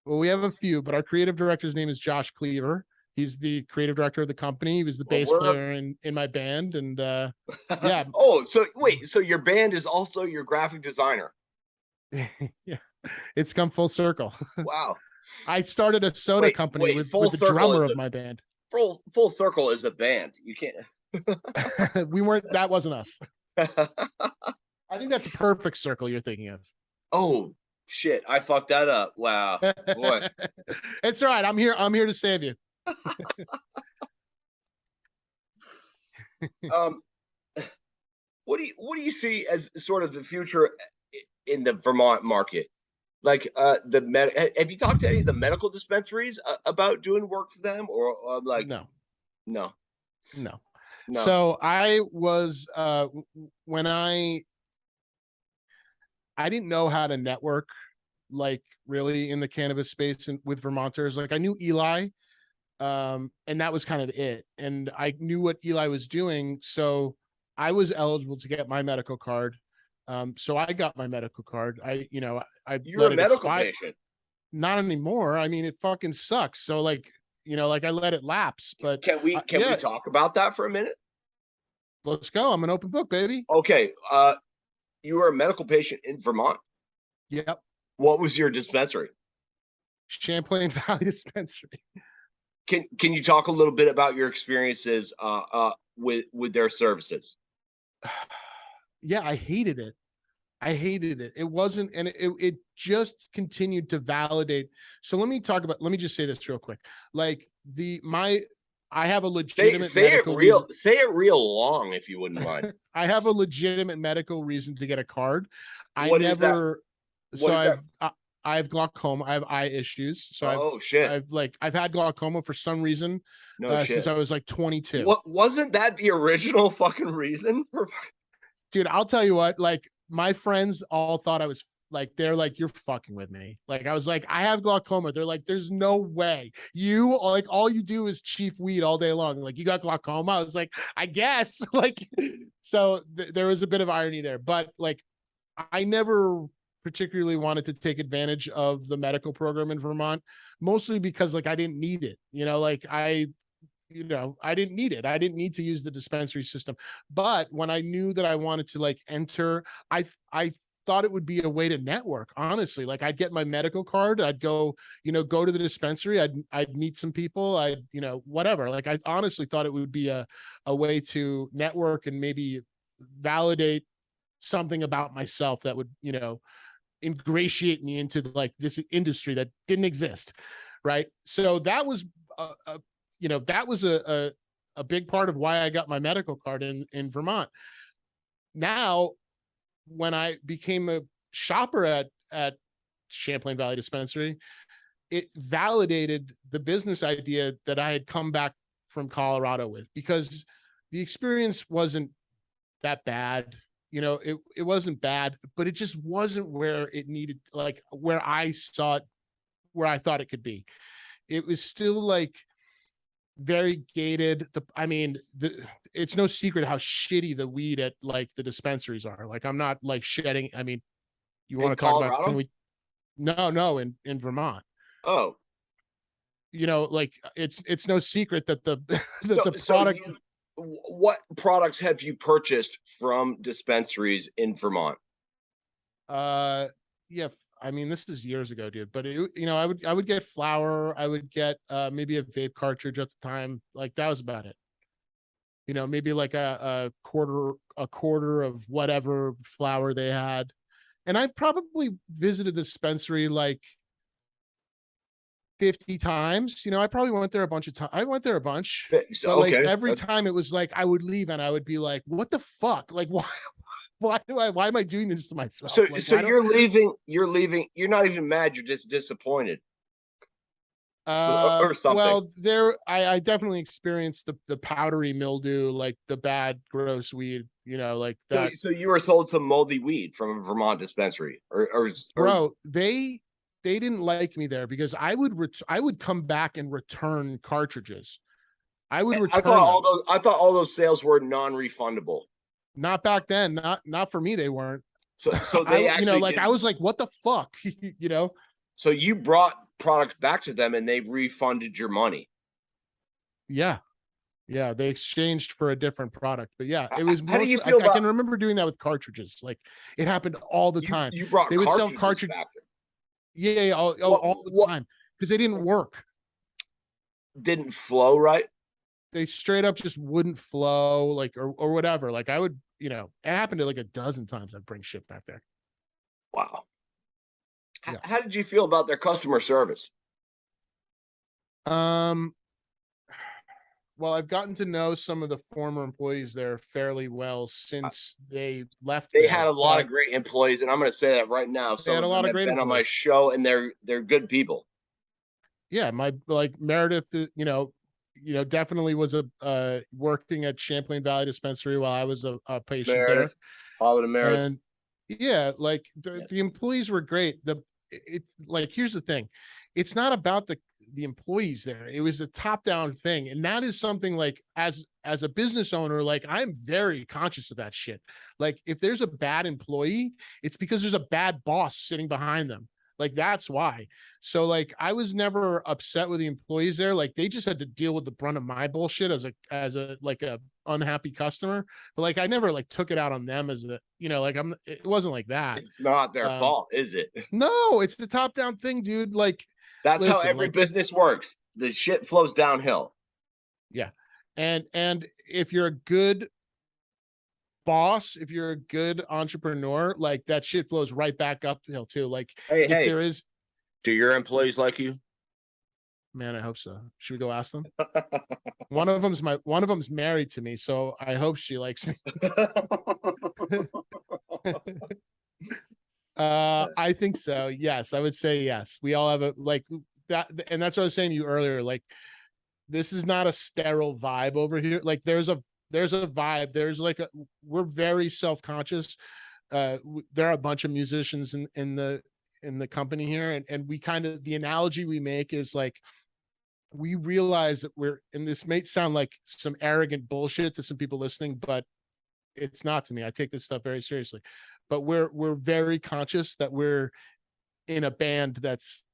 Well, we have a few, but our creative director's name is Josh Cleaver. He's the creative director of the company. He was the bass player in my band. And yeah. Oh, so wait, so your band is also your graphic designer. Yeah. It's come full circle. Wow. I started a soda company with the drummer of my band. Full circle is a band. You can't. We weren't, that wasn't us. I think that's a perfect circle you're thinking of. Oh shit, I fucked that up. Wow. Boy. It's all right. I'm here to save you. um what do you see as sort of the future in the Vermont market? Like have you talked to any of the medical dispensaries about doing work for them, or like No. So I was when I didn't know how to network, like really in the cannabis space and with Vermonters. Like I knew Eli, and that was kind of it. And I knew what Eli was doing, so I was eligible to get my medical card. So I got my medical card. You're a medical patient. Not anymore. I mean, it fucking sucks. So like, like I let it lapse. But Can we talk about that for a minute? Let's go. I'm an open book, baby. Okay. You were a medical patient in Vermont. Yep. What was your dispensary? Champlain Valley Dispensary. Can you talk a little bit about your experiences with their services? Yeah, I hated it. It wasn't, and it just continued to validate. So let me just say this real quick. Like I have a legitimate say it real long, if you wouldn't mind. I have a legitimate medical reason to get a card. I have glaucoma. I have eye issues. So I've had glaucoma for some reason since I was like 22. What wasn't that the original fucking reason for? Dude, I'll tell you what, like my friends all thought I was like, they're like, you're fucking with me. Like, I was like, I have glaucoma. They're like, there's no way. You like, all you do is cheap weed all day long. Like, you got glaucoma? I was like, I guess. Like, so there was a bit of irony there, but like, I never particularly wanted to take advantage of the medical program in Vermont, mostly because like, I didn't need it, like I didn't need it. I didn't need to use the dispensary system. But when I knew that I wanted to like enter, I thought it would be a way to network, honestly. Like I'd get my medical card, I'd go to the dispensary, I'd meet some people, whatever. Like I honestly thought it would be a way to network and maybe validate something about myself that would, ingratiate me into like this industry that didn't exist. Right. So that was that was a big part of why I got my medical card in Vermont. Now, when I became a shopper at Champlain Valley Dispensary, it validated the business idea that I had come back from Colorado with, because the experience wasn't that bad. It wasn't bad, but it just wasn't where it needed, like where I saw it, where I thought it could be. It was still like very gated. It's no secret how shitty the weed at like the dispensaries are. Like I'm not like shedding. I mean, you want to talk about, can we? No, in Vermont. Oh, like it's no secret that the product. what products have you purchased from dispensaries in Vermont? Yeah, I mean, this is years ago, dude, but I would get flour. I would get maybe a vape cartridge at the time. Like that was about it. Maybe like a quarter of whatever flour they had. And I probably visited the dispensary like 50 times. I probably went there a bunch of times. I went there a bunch, but like Okay. every time it was like I would leave and I would be like, what the fuck? Like, why am I doing this to myself? So Like, so you're leaving, you're not even mad, you're just disappointed. So, or something. Well, I definitely experienced the powdery mildew, like the bad gross weed, like So, that. so you were sold some moldy weed from a Vermont dispensary, or Bro, they didn't like me there because I would come back and return cartridges. I would return them. I thought all those sales were non-refundable. Not back then, not for me, they weren't. So they actually like did. I was like, what the fuck? So you brought products back to them and they refunded your money. Yeah. Yeah, they exchanged for a different product. But yeah, it was How do you mostly feel I about can remember doing that with cartridges. Like it happened all the time. you brought They would sell cartridges cartridge. back? Yeah, all the What time because they didn't work. didn't flow right? They straight up just wouldn't flow, like or whatever. Like I would, it happened to like a dozen times. I'd bring shit back there. Wow. Yeah. How did you feel about their customer service? Um. Well, I've gotten to know some of the former employees there fairly well since they left. They there, had a lot of great employees, and I'm going to say that right now. They had a lot of great been on my employees. show, and they're good people. Yeah, my like Meredith, definitely was working at Champlain Valley Dispensary while I was a patient Meredith, Father to there. Meredith. And yeah, like the employees were great. Like here's the thing, it's not about the employees there. It was a top down thing, and that is something like as a business owner, like I'm very conscious of that shit. Like if there's a bad employee, it's because there's a bad boss sitting behind them. Like that's why. So like I was never upset with the employees there. Like they just had to deal with the brunt of my bullshit as a like a unhappy customer. But like I never like took it out on them as like it wasn't like that. It's not their fault, is it? No, it's the top down thing, dude. Like that's how every business works. The shit flows downhill. Yeah. And if you're a good boss, if you're a good entrepreneur, like that shit flows right back uphill too. Like hey, there is, do your employees like you? Man, I hope so. Should we go ask them? one of them's married to me, so I hope she likes me. I think so. Yes, I would say yes. We all have a like that, and that's what I was saying to you earlier. Like, this is not a sterile vibe over here. Like, there's a vibe. There's like we're very self-conscious. There are a bunch of musicians in the company here, and we kind of, the analogy we make is like, we realize that and this may sound like some arrogant bullshit to some people listening, but it's not to me. I take this stuff very seriously, but we're very conscious that we're in a band that's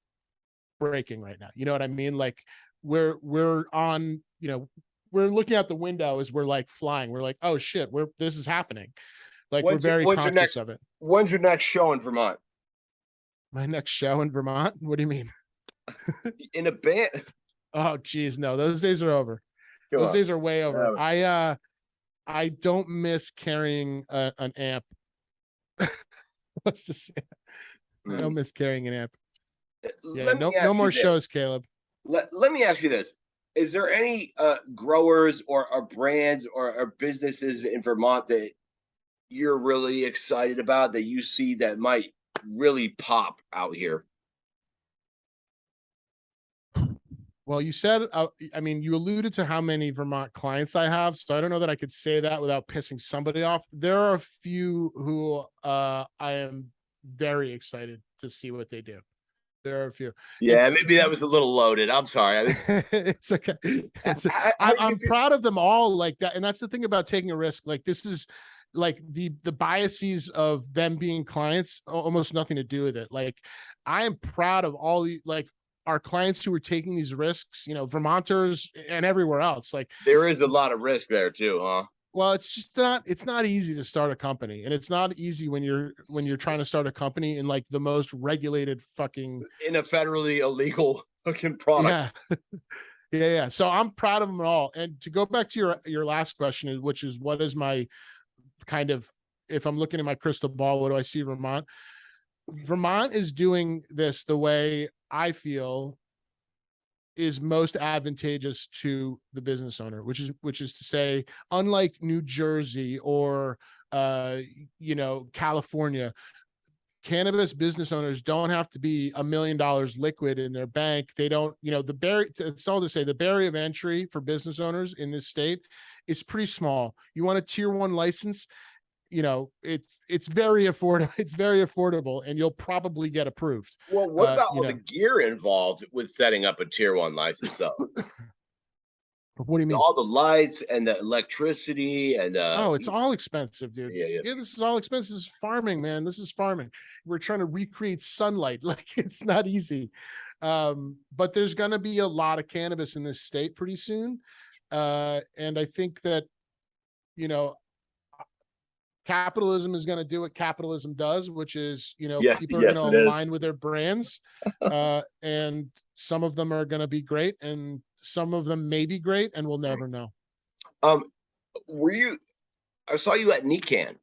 breaking right now. You know what I mean? Like we're on, we're looking out the window as we're like flying. We're like, oh shit, this is happening. Like we're very conscious of it. When's your next show in Vermont? My next show in Vermont? What do you mean? In a band? Oh geez, no, those days are over. Those days are way over. I don't miss carrying an amp. Let's just say I don't miss carrying an amp. Yeah, no more shows, Caleb. Let me ask you this. Is there any growers or brands or businesses in Vermont that you're really excited about, that you see that might really pop out here? Well, you said, I mean, you alluded to how many Vermont clients I have, so I don't know that I could say that without pissing somebody off. There are a few who I am very excited to see what they do. There are a few. Yeah, maybe that was a little loaded. I'm sorry. It's okay. I'm proud of them all like that. And that's the thing about taking a risk. Like this is like the biases of them being clients, almost nothing to do with it. Like I am proud of all the, like our clients who are taking these risks, Vermonters and everywhere else, like There is a lot of risk there too, huh? well, it's not easy to start a company, and it's not easy when you're trying to start a company in like the most regulated fucking In a federally illegal fucking product. yeah. Yeah. So I'm proud of them all. And to go back to your last question, which is what is my kind of, if I'm looking at my crystal ball, what do I see Vermont? Vermont is doing this the way I feel is most advantageous to the business owner, which is to say, unlike New Jersey or California, cannabis business owners don't have to be $1 million liquid in their bank. They don't, it's all to say the barrier of entry for business owners in this state is pretty small. You want a tier 1 license, it's very affordable. It's very affordable, and you'll probably get approved. Well, what about all the gear involved with setting up a tier 1 license though? What do you mean? All the lights and the electricity and oh, it's all expensive, dude. Yeah. This is all expensive. This is farming, man. This is farming. We're trying to recreate sunlight. Like, it's not easy. But there's gonna be a lot of cannabis in this state pretty soon. And I think that, capitalism is going to do what capitalism does, which is, people are going to align with their brands. And some of them are going to be great, and some of them may be great, and we'll never know. I saw you at NECAN.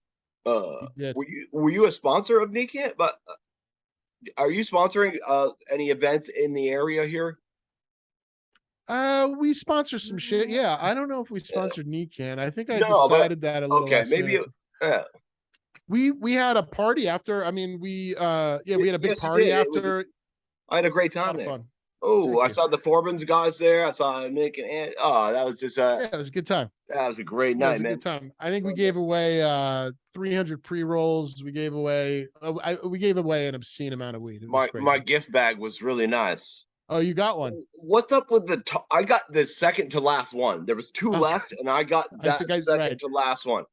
Were you a sponsor of NECAN? But are you sponsoring any events in the area here? We sponsor some shit. Yeah. I don't know if we sponsored NECAN. I think I decided that a little. Okay, maybe. Yeah. We had a party after. I mean, we had a big party after. I had a great time there. Fun. Oh, I saw the Forbans guys there. I saw Nick and Ann. Oh, that was just it was a good time. That was a great night, man. Good time. I think we gave away 300 pre-rolls. We gave away an obscene amount of weed. My gift bag was really nice. Oh, you got one? What's up with I got the second to last one. There was 2 left, and I got that second to last one.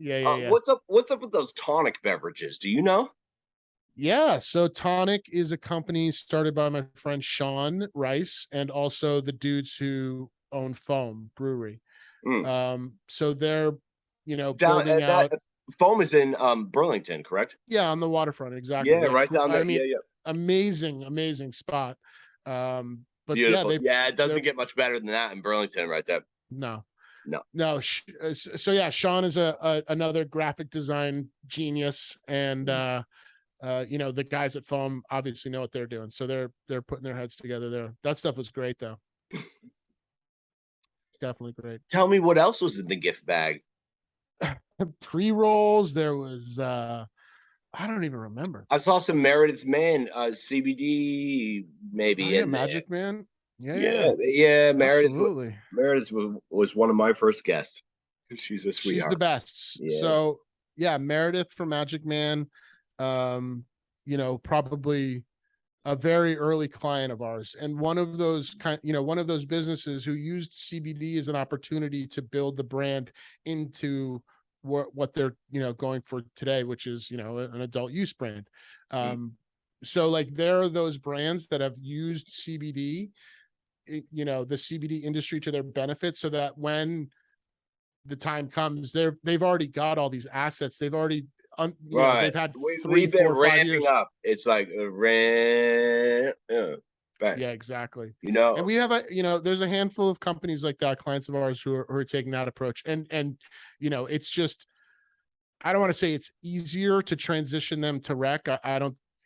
Yeah. What's up with those tonic beverages? Do you know? Yeah, so Tonic is a company started by my friend Sean Rice and also the dudes who own Foam Brewery. So they're, building out. Foam is in Burlington, correct? Yeah, on the waterfront, exactly. Yeah, right down there. Yeah. Amazing spot. But beautiful. It doesn't get much better than that in Burlington, right there. No. So yeah, Sean is another graphic design genius, and the guys at Foam obviously know what they're doing, so they're putting their heads together there. That stuff was great though. Definitely great. Tell me what else was in the gift bag. Pre-rolls. There was I don't even remember. I saw some Meredith Man CBD maybe. Oh, yeah, Magic Man. Yeah. Meredith. Absolutely. Meredith was one of my first guests. She's a sweetheart. She's the best. Yeah. So yeah, Meredith from Magic Man. Probably a very early client of ours, and one of those businesses who used CBD as an opportunity to build the brand into what they're going for today, which is an adult use brand. So like there are those brands that have used CBD, the CBD industry to their benefit, so that when the time comes, they've already got all these assets. They've already they've had we've been ramping up. It's like yeah, exactly. And we have there's a handful of companies like that, clients of ours who are taking that approach, and it's just, I don't want to say it's easier to transition them to rec.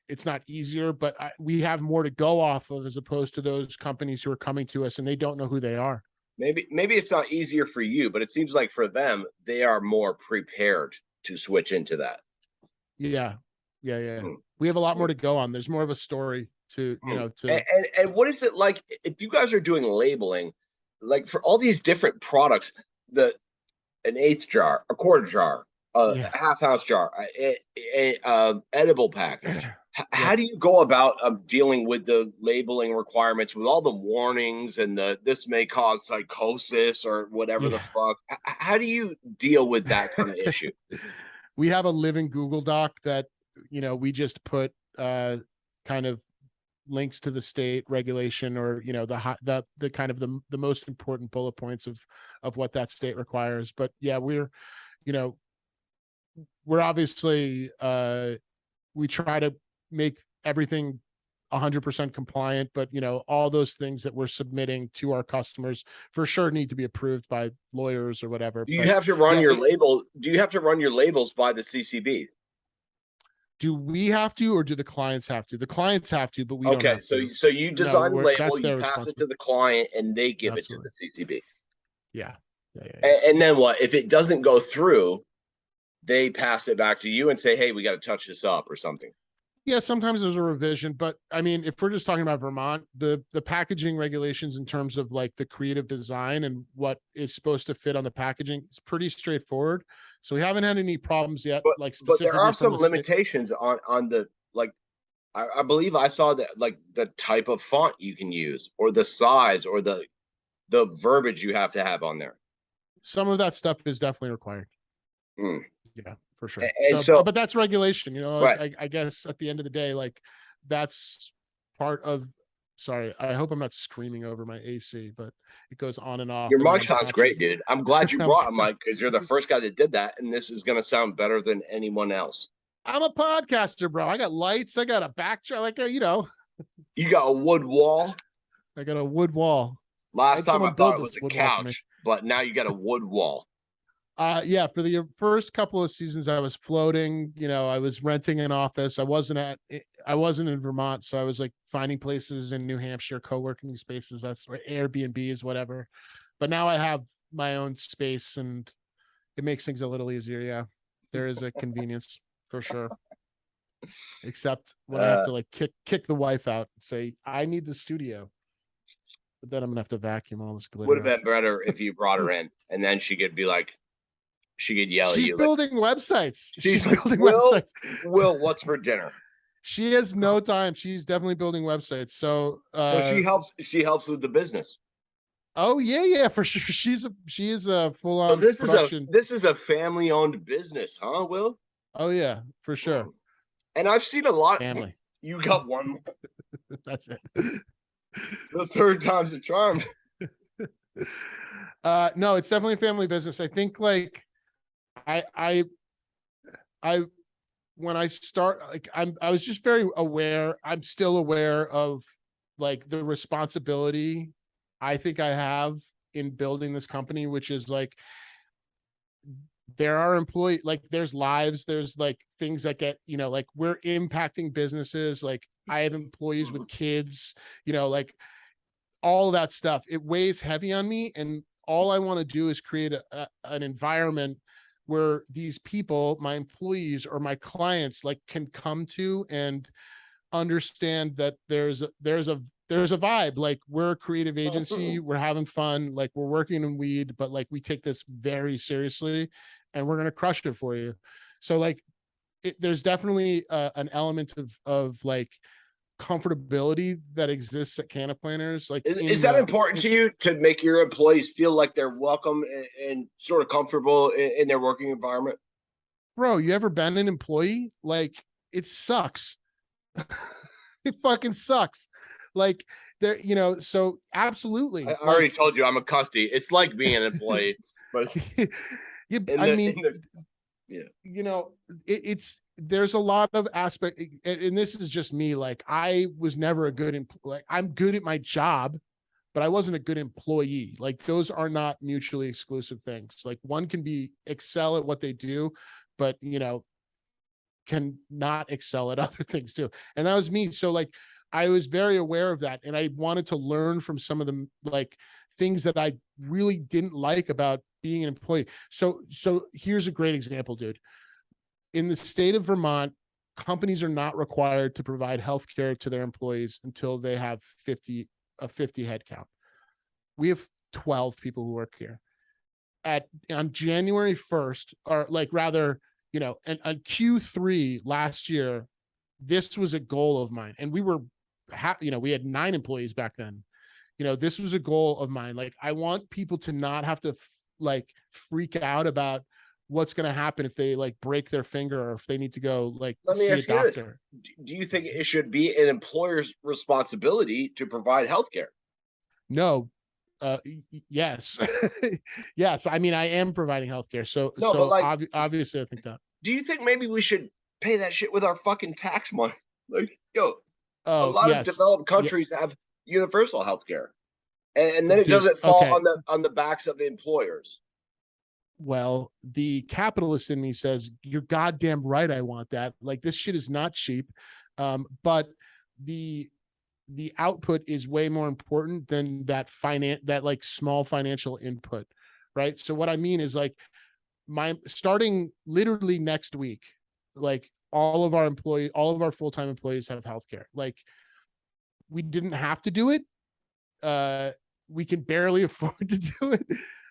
It's not easier, but we have more to go off of, as opposed to those companies who are coming to us and they don't know who they are. Maybe it's not easier for you, but it seems like for them, they are more prepared to switch into that. Yeah. We have a lot more to go on. There's more of a story to. And what is it like if you guys are doing labeling, like for all these different products, an eighth jar, a quarter jar, a half ounce jar, edible package. How do you go about dealing with the labeling requirements with all the warnings and this may cause psychosis or whatever the fuck? How do you deal with that kind of issue? We have a living Google Doc that we just put kind of links to the state regulation, or, you know, the kind of the most important bullet points of what that state requires. But yeah, you know, we're obviously, we try to make everything 100% compliant, but, you know, all those things that we're submitting to our customers for sure need to be approved by lawyers or whatever. Do you But have to run yeah, your label? Do you have to run your labels by the CCB? do we have to, or do the clients have to? The clients have to, but we don't Okay, have to. so you No, design the label, that's you their pass it responsibility. to the client, and they give it to Absolutely. the CCB. Yeah. Yeah. And then what? If it doesn't go through, they pass it back to you and say, "Hey, we got to touch this up or something." Yeah, sometimes there's a revision, but I mean, if we're just talking about Vermont, the packaging regulations in terms of like the creative design and what is supposed to fit on the packaging is pretty straightforward. So we haven't had any problems yet, But like but there specifically are from some the state. limitations on the like. I believe I saw that like the type of font you can use, or the size, or the verbiage you have to have on there. Some of that stuff is definitely required. Hmm. Yeah, for sure. And So, so, but that's regulation, you know, right. I guess at the end of the day, like that's part of, sorry, I hope I'm not screaming over my AC, but it goes on and off. Your And mic I'm sounds great, conscious. dude. I'm glad you I'm, brought a mic because you're the first guy that did that, and this is gonna sound better than anyone else. I'm a podcaster, bro. I got lights. I got a backdrop, like you know, You got a wood wall. I got a wood wall. I Last had time I someone thought build it was this a wood wall for me. couch, but now you got a wood wall. Yeah, for the first couple of seasons I was floating, you know, I was renting an office. I wasn't in Vermont, so I was like finding places in New Hampshire, co-working spaces, that's or Airbnbs, whatever. But now I have my own space, and it makes things a little easier. Yeah. There is a convenience for sure. Except when I have Uh, to like kick the wife out and say, I need the studio. But then I'm gonna have to vacuum all this would have glitter out. been better if you brought her in, and then she could be like, she could yell at She's you like, building websites. she's She's like, building Will, websites. what's for dinner? She has no time. She's definitely building websites. So So she helps with the business. oh yeah, for sure. She is a So full-on this is a production. this is a family owned business, huh, Will? Oh yeah, for sure. And I've seen a lot. Family. You got one. That's it. The third time's a charm. No, it's definitely a family business. I think like I when I start, like I was just very aware. I'm still aware of like the responsibility I think I have in building this company, which is like there are employee, like there's lives, there's like things that get, you know, like we're impacting businesses. Like I have employees with kids, you know, like all of that stuff. It weighs heavy on me. And all I want to do is create an environment where these people, my employees or my clients, like can come to and understand that there's a vibe. Like we're a creative agency, we're having fun, like we're working in weed, but like we take this very seriously and we're going to crush it for you. So like there's definitely an element of like comfortability that exists at CannaPlanners. Like Is that important to you to make your employees feel like they're welcome and sort of comfortable in their working environment? bro, you ever been an employee? Like it sucks. It fucking sucks. Like there, you know, so absolutely. I already told you I'm a custody. It's like being an employee, but yeah, in I the, mean, in the yeah. you know, it's there's a lot of aspect, and this is just me. Like I was never a good like I'm good at my job, but I wasn't a good employee. Like those are not mutually exclusive things. Like one can be excel at what they do, but you know, can not excel at other things too. And that was me. So like I was very aware of that. And I wanted to learn from some of the like things that I really didn't like about being an employee. So here's a great example, dude. In the state of Vermont, companies are not required to provide healthcare to their employees until they have 50 head count. We have 12 people who work here. On January 1st, or like rather, you know, and on Q3 last year, this was a goal of mine. And we were, you know, we had 9 employees back then. You know, this was a goal of mine. Like, I want people to not have to like freak out about what's going to happen if they like break their finger or if they need to go like Let me see a ask you this. doctor. Do you think it should be an employer's responsibility to provide health care? No. Yes. Yes. I mean, I am providing healthcare. So, No, but like, obviously I think that. do you think maybe we should pay that shit with our fucking tax money? Like, yo, a Oh, lot of yes. developed Yeah, countries have universal health care. And then it dude. doesn't fall Okay. on the backs of the employers. Well, the capitalist in me says, you're goddamn right. I want that. Like, this shit is not cheap. But the output is way more important than that like small financial input. Right. So what I mean is like starting literally next week, like all of our full-time employees have healthcare. Like, we didn't have to do it. We can barely afford to do it,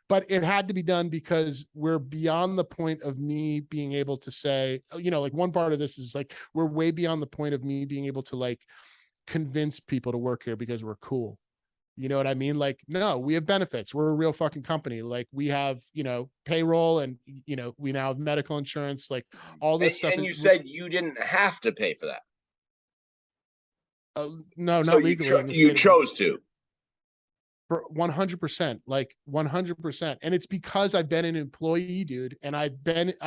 but it had to be done because we're beyond the point of me being able to say, like one part of this is like, we're way beyond the point of me being able to like convince people to work here because we're cool. You know what I mean? Like, no, we have benefits. We're a real fucking company. Like, we have, payroll, and, we now have medical insurance, like all this stuff. And you said you didn't have to pay for that. No, So not legally in the you state of chose to. for 100%, like 100%. And it's because I've been an employee, dude. And I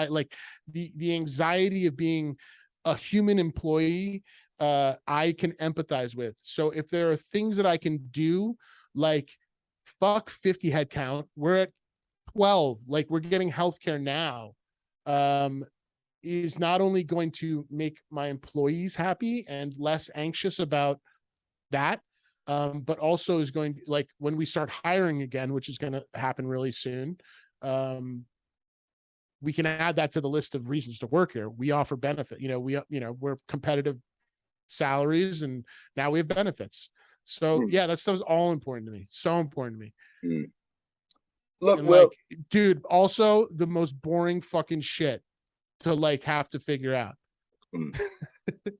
like the anxiety of being a human employee, I can empathize with. So if there are things that I can do, like fuck 50 head count, we're at 12, like we're getting healthcare now, is not only going to make my employees happy and less anxious about that, but also is going to, like, when we start hiring again, which is going to happen really soon, we can add that to the list of reasons to work here. We offer benefit, we're competitive salaries, and now we have benefits. So yeah, that stuff's all important to me. So important to me. Look, and Will, like, dude, also the most boring fucking shit to like have to figure out.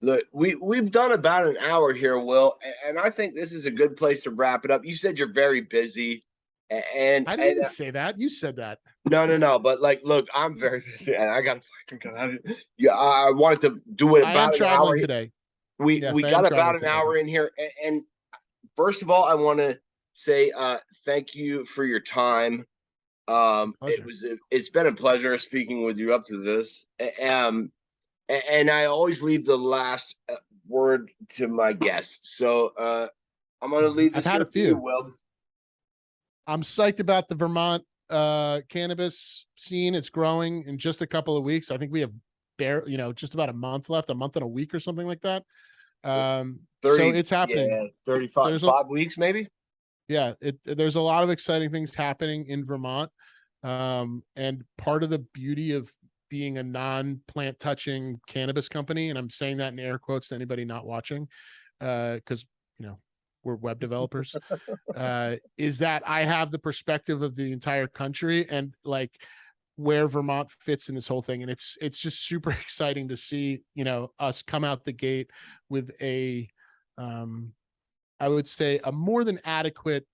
look, we've done about an hour here, Will, and I think this is a good place to wrap it up. You said you're very busy, and I didn't say that. You said that. no, but like, look, I'm very busy, and I gotta fucking get out of here. Yeah, I wanted to do it I am about an traveling hour. today. We Yes, I am got about traveling an today. hour in here, and first of all, I want to say thank you for your time. It's been a pleasure speaking with you up to this. And I always leave the last word to my guests. So I'm going to leave I've this had here a for you, few. Will. I'm psyched about the Vermont cannabis scene. It's growing in just a couple of weeks. I think we have just about a month left, a month and a week or something like that. 30, So it's happening. Yeah, 35 5 weeks maybe. Yeah, there's a lot of exciting things happening in Vermont. And part of the beauty of being a non-plant touching cannabis company, and I'm saying that in air quotes to anybody not watching, because we're web developers, is that I have the perspective of the entire country and like where Vermont fits in this whole thing. And it's just super exciting to see, us come out the gate with a, I would say, a more than adequate,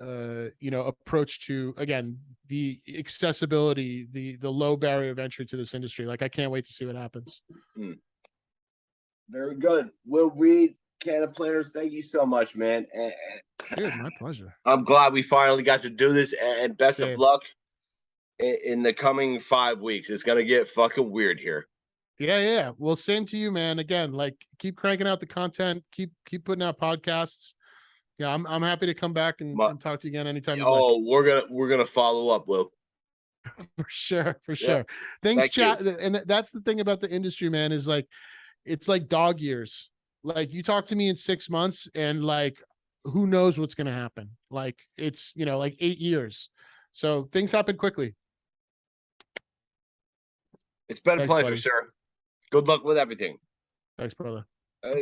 approach to, again, the accessibility, the low barrier of entry to this industry. Like, I can't wait to see what happens. Very good. Will Reed, CannaPlanners, thank you so much, man. Dude, my pleasure. I'm glad we finally got to do this, and best Same. of luck in the coming 5 weeks. It's gonna get fucking weird here. Yeah. Well, same to you, man. Again, like, keep cranking out the content, keep putting out podcasts. Yeah, I'm happy to come back and talk to you again anytime you'd like. We're gonna follow up, Will. For sure. Yeah. Thanks, chat. You. And that's the thing about the industry, man, is like, it's like dog years. Like, you talk to me in 6 months and like, who knows what's going to happen? Like, it's, like 8 years. So things happen quickly. It's been a pleasure, buddy. sir. Good luck with everything. Thanks, brother.